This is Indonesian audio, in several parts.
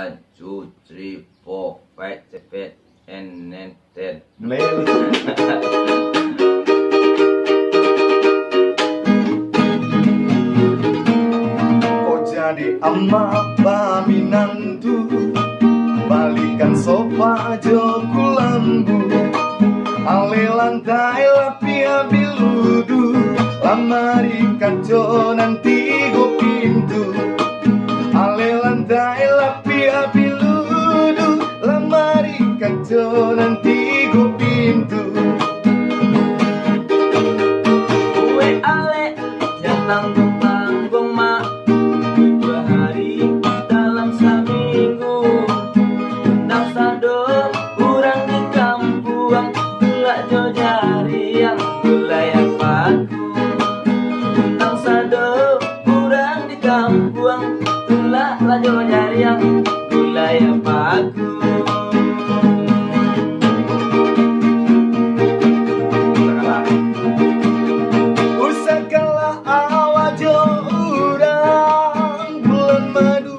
1, 2, 3, 4, 5, 7, 8, 9, 10. Kau jadi amak baminantu, balikan sofa jo kulambu, Aleh lantai lapiak biludu, Lamari kaco tigo pintu, Aleh lantai lapiak biludu, Lamari kaco tigo pintu. Kue Aleh yang tanggung-tanggung mak, 2 hari dalam seminggu. Undang sado urang di kampung, gula jo jari yang gula yang paku. Undang sado urang di kampung, gula jo jari yang gula yang paku. Usah kalah awak jo urang, Bulan madu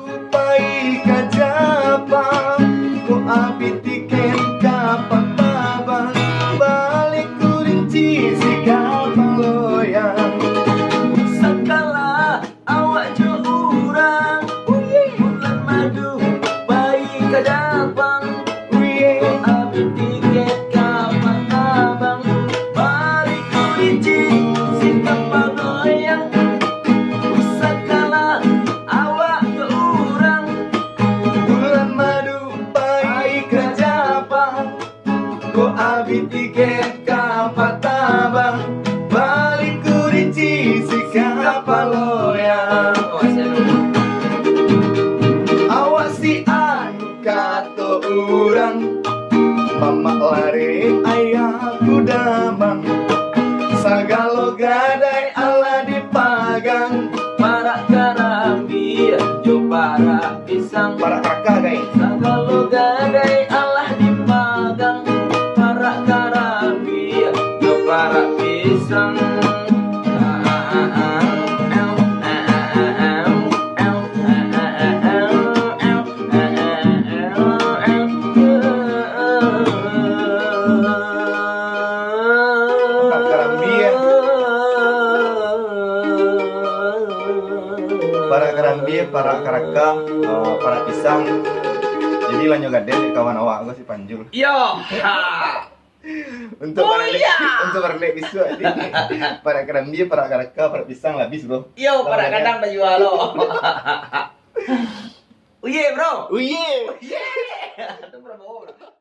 ka japang, ko abih tiket kapa tabang, balik kurinci si kapa loyang. Usah kalah awak jo urang, bulan madu ka japang, ko abih tiket kapa tabang, balik kurinci si kapa loyang. Usah kalah awak jo urang, Bulan madu ka japang, ko abih tiket kapa tabang, balik kurinci si kapa loyang. Awak si anu kato urang, mama lari ayahku damang, sagalo gadai ala dipagang, para karambi jo para pisang, para kakak guys. sagalo gadai Allah dipagang, para karambi jo para pisang. Para karambi, para karaka, para pisang. Jadi lanjut gaden kawan awak gue si Panjul. Yo, Untuk para lek bisu ini. Para karambi, para karaka, para pisang habis bro. yo, para kadang baju halo. Uye bro. Uye. Uye. Itu berapa orang?